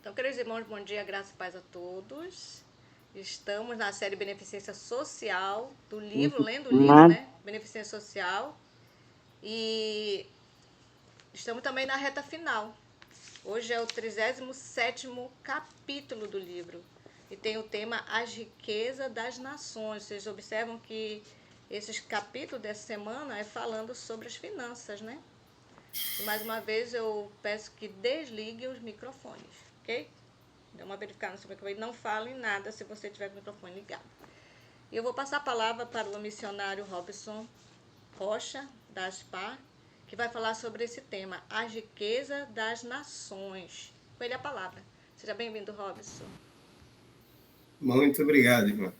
Então, queridos irmãos, bom dia, graça e paz a todos. Estamos na série Beneficência Social, do livro, lendo o livro, né? Beneficência Social. E estamos também na reta final. Hoje é o 37º capítulo do livro. E tem o tema As Riquezas das Nações. Vocês observam que esses capítulos dessa semana é falando sobre as finanças, né? E mais uma vez eu peço que desliguem os microfones, ok? Dê uma verificada no seu microfone. Não falem nada se você tiver com o microfone ligado. E eu vou passar a palavra para o missionário Robson Rocha, da ASPAR, que vai falar sobre esse tema, as riquezas das nações. Com ele a palavra. Seja bem-vindo, Robson. Muito obrigado, irmão.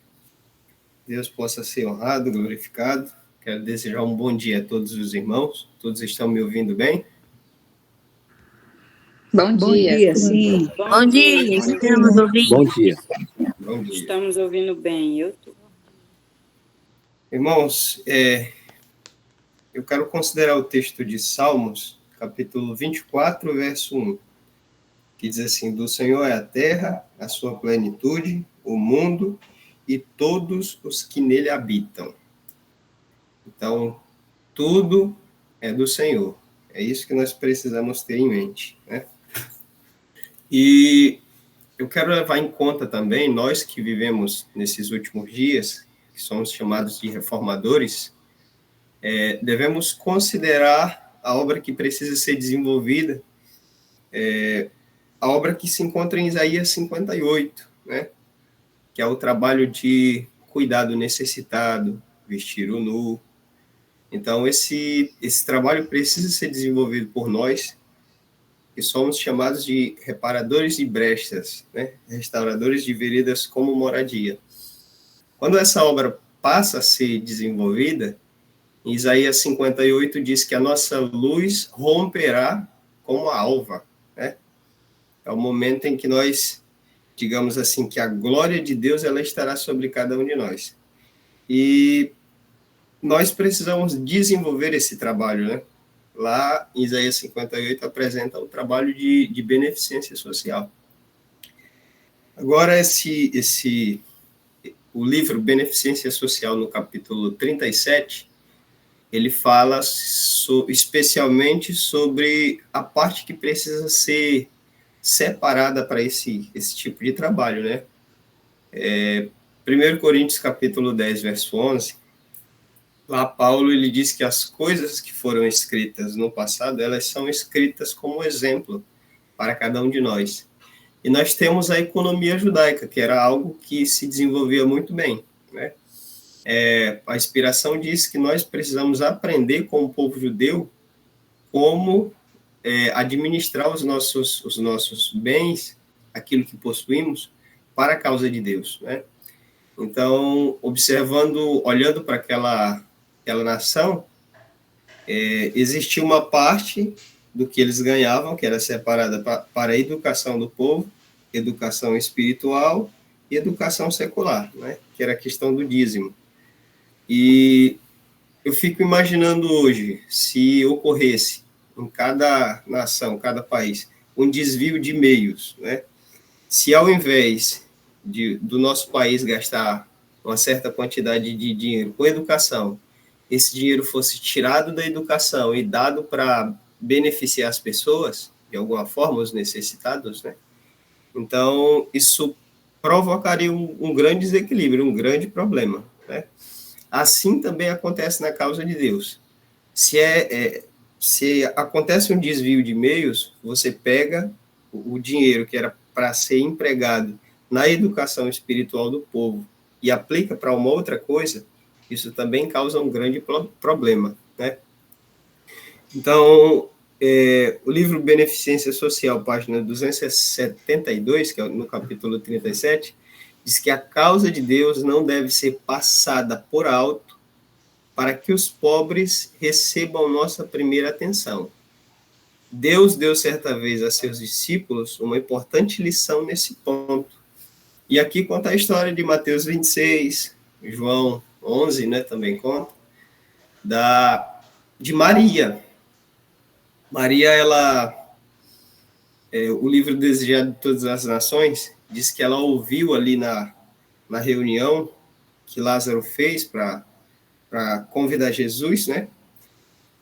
Deus possa ser honrado, glorificado. Quero desejar um bom dia a todos os irmãos. Todos estão me ouvindo bem? Bom dia, sim. Bom dia, estamos ouvindo. Bom dia. Bom dia. Estamos ouvindo bem. Irmãos, eu quero considerar o texto de Salmos, capítulo 24, verso 1, que diz assim: do Senhor é a terra, a sua plenitude, o mundo e todos os que nele habitam. Então, tudo é do Senhor. É isso que nós precisamos ter em mente, né? E eu quero levar em conta também, nós que vivemos nesses últimos dias, que somos chamados de reformadores, devemos considerar a obra que precisa ser desenvolvida, a obra que se encontra em Isaías 58, né? Que é o trabalho de cuidar do necessitado, vestir o nu. Então, esse trabalho precisa ser desenvolvido por nós, que somos chamados de reparadores de brechas, né? Restauradores de veredas como moradia. Quando essa obra passa a ser desenvolvida, em Isaías 58 diz que a nossa luz romperá como a alva, né? É o momento em que nós, digamos assim, que a glória de Deus ela estará sobre cada um de nós. E nós precisamos desenvolver esse trabalho, né? Lá em Isaías 58 apresenta o trabalho de beneficência social. Agora, o livro Beneficência Social, no capítulo 37, ele fala especialmente sobre a parte que precisa ser separada para esse tipo de trabalho, né? 1 Coríntios capítulo 10, verso 11, lá Paulo ele diz que as coisas que foram escritas no passado, elas são escritas como exemplo para cada um de nós. E nós temos a economia judaica, que era algo que se desenvolvia muito bem, né? A inspiração diz que nós precisamos aprender com o povo judeu como administrar os nossos bens, aquilo que possuímos, para a causa de Deus, né? Então, olhando para aquela nação, existia uma parte do que eles ganhavam, que era separada para a educação do povo, educação espiritual e educação secular, né? Que era a questão do dízimo. E eu fico imaginando hoje, se ocorresse em cada nação, cada país, um desvio de meios, né? Se ao invés do nosso país gastar uma certa quantidade de dinheiro com educação, esse dinheiro fosse tirado da educação e dado para beneficiar as pessoas, de alguma forma, os necessitados, né? Então, isso provocaria um grande desequilíbrio, um grande problema, né? Assim também acontece na causa de Deus. Se acontece um desvio de meios, você pega o dinheiro que era para ser empregado na educação espiritual do povo e aplica para uma outra coisa, isso também causa um grande problema, né? Então, o livro Beneficência Social, página 272, que é no capítulo 37, diz que a causa de Deus não deve ser passada por alto para que os pobres recebam nossa primeira atenção. Deus deu certa vez a seus discípulos uma importante lição nesse ponto. E aqui conta a história de Mateus 26, João 11, né, também conta, de Maria. Maria, o livro Desejado de Todas as Nações diz que ela ouviu ali na reunião que Lázaro fez para convidar Jesus, né?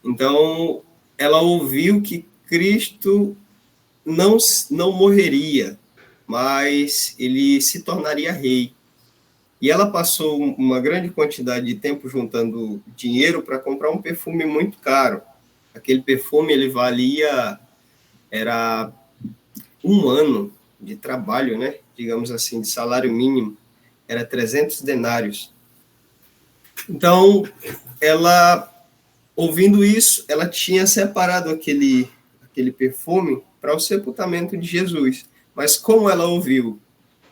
Então, ela ouviu que Cristo não morreria, mas ele se tornaria rei. E ela passou uma grande quantidade de tempo juntando dinheiro para comprar um perfume muito caro. Aquele perfume, ele era um ano de trabalho, né? Digamos assim, de salário mínimo. Era 300 denários. Então, ela, ouvindo isso, ela tinha separado aquele perfume para o sepultamento de Jesus. Mas como ela ouviu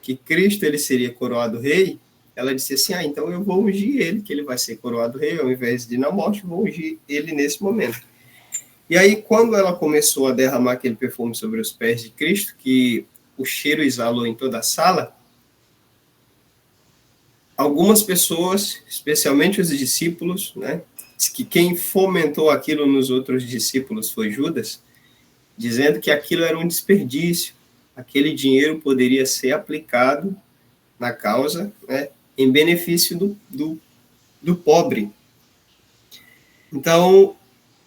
que Cristo ele seria coroado rei, ela disse assim, então eu vou ungir ele, que ele vai ser coroado rei, ao invés de ir na morte, eu vou ungir ele nesse momento. E aí, quando ela começou a derramar aquele perfume sobre os pés de Cristo, que o cheiro exalou em toda a sala, algumas pessoas, especialmente os discípulos, né, diz que quem fomentou aquilo nos outros discípulos foi Judas, dizendo que aquilo era um desperdício, aquele dinheiro poderia ser aplicado na causa, né, em benefício do pobre. Então,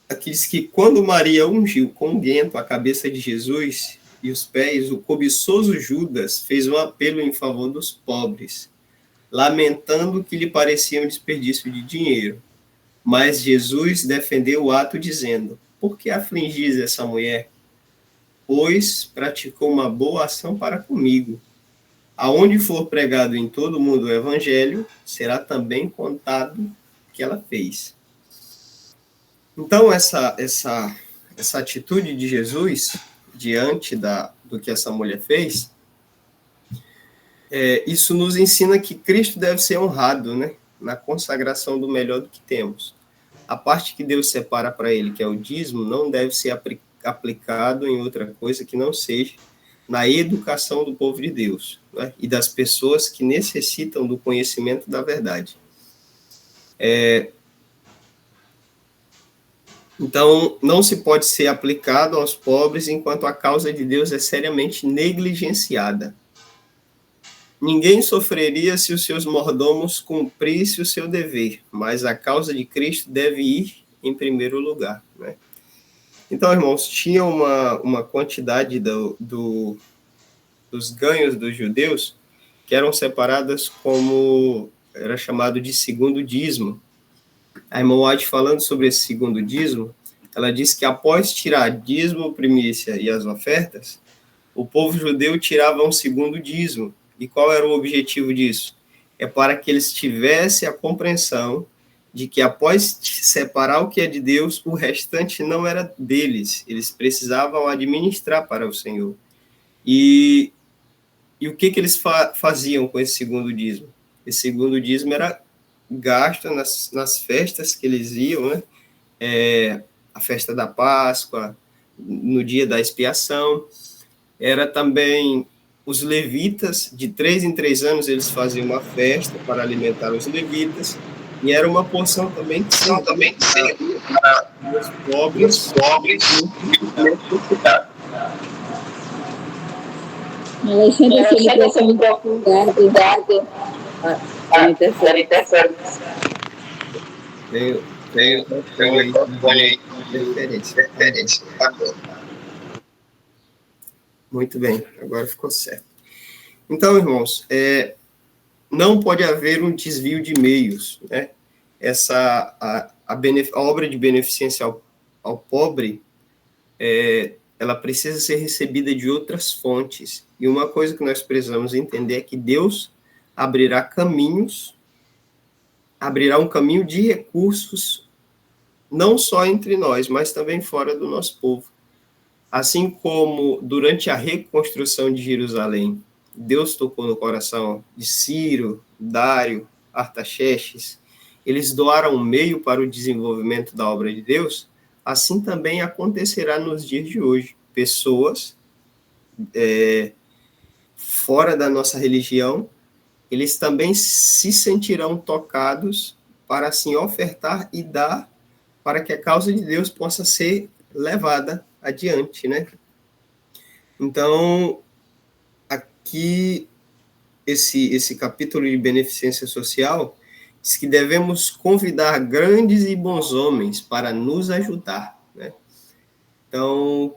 aqui diz que quando Maria ungiu com unguento a cabeça de Jesus e os pés, o cobiçoso Judas fez um apelo em favor dos pobres, lamentando que lhe parecia um desperdício de dinheiro. Mas Jesus defendeu o ato dizendo, por que afligis essa mulher? Pois praticou uma boa ação para comigo. Aonde for pregado em todo o mundo o evangelho, será também contado o que ela fez. Então, essa atitude de Jesus, diante do que essa mulher fez, isso nos ensina que Cristo deve ser honrado, né, na consagração do melhor do que temos. A parte que Deus separa para ele, que é o dízimo, não deve ser aplicado em outra coisa que não seja na educação do povo de Deus, né, e das pessoas que necessitam do conhecimento da verdade. Então, não se pode ser aplicado aos pobres enquanto a causa de Deus é seriamente negligenciada. Ninguém sofreria se os seus mordomos cumprissem o seu dever, mas a causa de Cristo deve ir em primeiro lugar, né? Então, irmãos, tinha uma quantidade dos ganhos dos judeus que eram separadas como era chamado de segundo dízimo. A irmã White, falando sobre esse segundo dízimo, ela diz que após tirar dízimo, primícia e as ofertas, o povo judeu tirava um segundo dízimo. E qual era o objetivo disso? É para que eles tivessem a compreensão de que após separar o que é de Deus, o restante não era deles. Eles precisavam administrar para o Senhor. E o que eles faziam com esse segundo dízimo? Esse segundo dízimo era gasto nas festas que eles iam, né? A festa da Páscoa, no dia da expiação. Era também os levitas, de 3 em 3 anos, eles faziam uma festa para alimentar os levitas, e era uma porção também que servia para os pobres necessitados. Alexandre, se ele fosse muito aprofundado, Muito bem, agora ficou certo. Então, irmãos, não pode haver um desvio de meios, né? A obra de beneficência ao pobre, ela precisa ser recebida de outras fontes. E uma coisa que nós precisamos entender é que Deus abrirá um caminho de recursos, não só entre nós, mas também fora do nosso povo. Assim como durante a reconstrução de Jerusalém, Deus tocou no coração de Ciro, Dário, Artaxerxes, eles doaram um meio para o desenvolvimento da obra de Deus, assim também acontecerá nos dias de hoje. Pessoas fora da nossa religião, eles também se sentirão tocados para assim ofertar e dar para que a causa de Deus possa ser levada adiante, né? Então, aqui, esse capítulo de beneficência social diz que devemos convidar grandes e bons homens para nos ajudar, né? Então,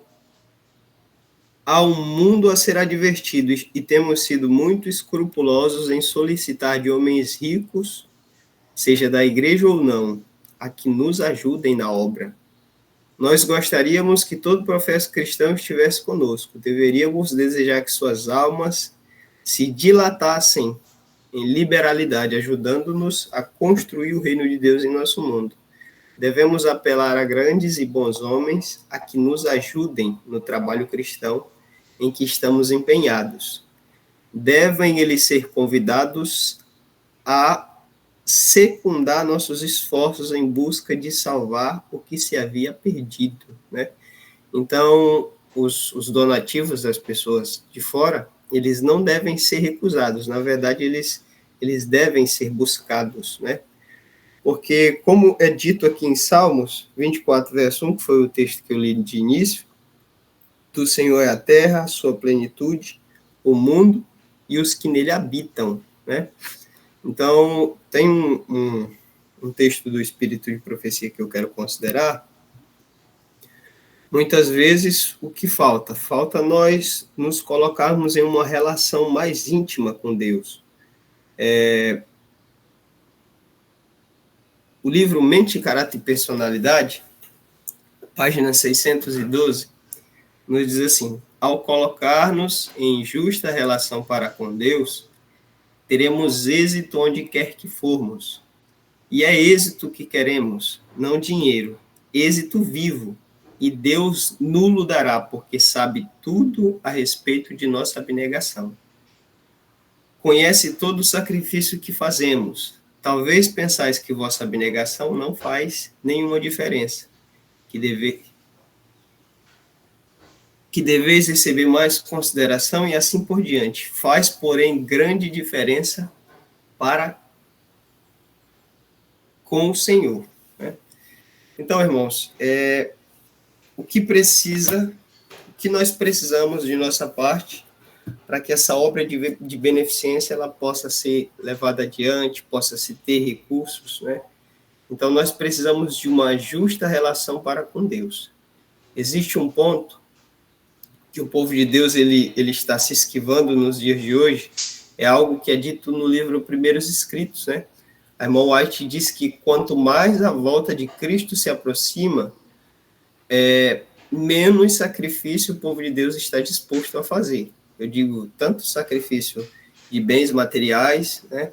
há um mundo a ser advertido e temos sido muito escrupulosos em solicitar de homens ricos, seja da igreja ou não, a que nos ajudem na obra. Nós gostaríamos que todo professo cristão estivesse conosco. Deveríamos desejar que suas almas se dilatassem em liberalidade, ajudando-nos a construir o reino de Deus em nosso mundo. Devemos apelar a grandes e bons homens a que nos ajudem no trabalho cristão em que estamos empenhados. Devem eles ser convidados a secundar nossos esforços em busca de salvar o que se havia perdido, né? Então, os donativos das pessoas de fora, eles não devem ser recusados, na verdade, eles devem ser buscados, né? Porque, como é dito aqui em Salmos 24, verso 1, que foi o texto que eu li de início, do Senhor é a terra, a sua plenitude, o mundo e os que nele habitam, né? Então, tem um texto do Espírito de Profecia que eu quero considerar. Muitas vezes, o que falta? Falta nós nos colocarmos em uma relação mais íntima com Deus. O livro Mente, Caráter e Personalidade, página 612, nos diz assim: ao colocar-nos em justa relação para com Deus, teremos êxito onde quer que formos. E é êxito que queremos, não dinheiro. Êxito vivo. E Deus nulo dará, porque sabe tudo a respeito de nossa abnegação. Conhece todo o sacrifício que fazemos. Talvez pensais que vossa abnegação não faz nenhuma diferença, que deveis receber mais consideração e assim por diante. Faz, porém, grande diferença para com o Senhor, né? Então, irmãos, o que nós precisamos de nossa parte para que essa obra de beneficência ela possa ser levada adiante, possa se ter recursos, né? Então, nós precisamos de uma justa relação para com Deus. Existe um ponto que o povo de Deus ele está se esquivando nos dias de hoje, é algo que é dito no livro Primeiros Escritos, né? A irmã White diz que quanto mais a volta de Cristo se aproxima, menos sacrifício o povo de Deus está disposto a fazer. Eu digo, tanto sacrifício de bens materiais, né?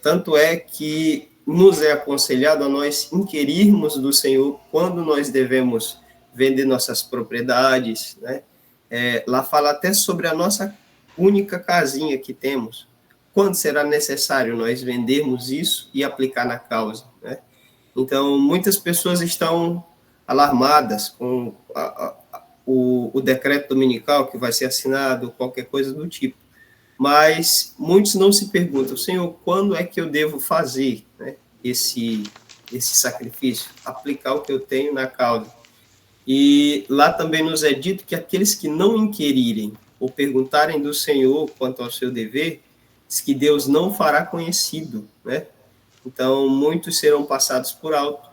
Tanto é que nos é aconselhado a nós inquirirmos do Senhor quando nós devemos vender nossas propriedades, né? Lá fala até sobre a nossa única casinha que temos. Quando será necessário nós vendermos isso e aplicar na causa, né? Então, muitas pessoas estão alarmadas com o decreto dominical que vai ser assinado, qualquer coisa do tipo. Mas muitos não se perguntam, Senhor, quando é que eu devo fazer, né, esse sacrifício, aplicar o que eu tenho na causa? E lá também nos é dito que aqueles que não inquirirem ou perguntarem do Senhor quanto ao seu dever, diz que Deus não fará conhecido, né? Então, muitos serão passados por alto.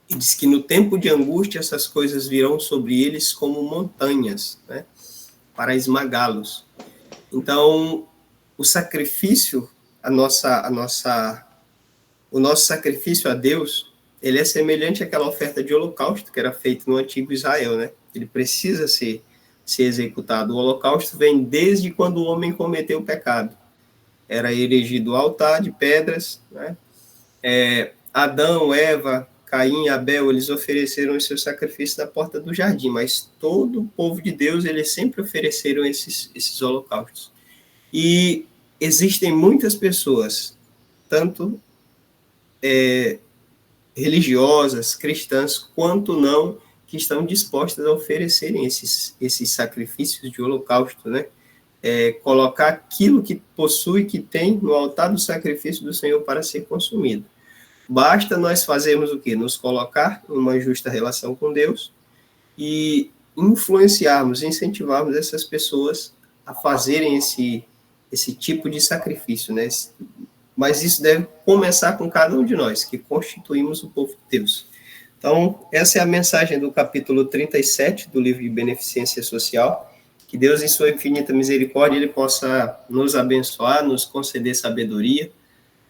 E diz que no tempo de angústia essas coisas virão sobre eles como montanhas, né? Para esmagá-los. Então, o sacrifício, o nosso sacrifício a Deus, ele é semelhante àquela oferta de holocausto que era feita no antigo Israel, né? Ele precisa ser executado. O holocausto vem desde quando o homem cometeu o pecado. Era erigido o altar de pedras, né? Adão, Eva, Caim, Abel, eles ofereceram os seus sacrifícios na porta do jardim, mas todo o povo de Deus, eles sempre ofereceram esses holocaustos. E existem muitas pessoas, tanto religiosas, cristãs, quanto não, que estão dispostas a oferecerem esses sacrifícios de holocausto, né? Colocar aquilo que possui, que tem no altar do sacrifício do Senhor para ser consumido. Basta nós fazermos o quê? Nos colocar em uma justa relação com Deus e influenciarmos, incentivarmos essas pessoas a fazerem esse tipo de sacrifício, né? Mas isso deve começar com cada um de nós, que constituímos o povo de Deus. Então, essa é a mensagem do capítulo 37 do livro de Beneficência Social. Que Deus, em sua infinita misericórdia, Ele possa nos abençoar, nos conceder sabedoria,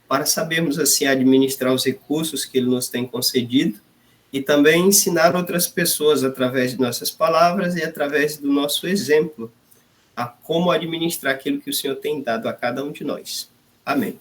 para sabermos, assim, administrar os recursos que Ele nos tem concedido e também ensinar outras pessoas, através de nossas palavras e através do nosso exemplo, a como administrar aquilo que o Senhor tem dado a cada um de nós. Amém.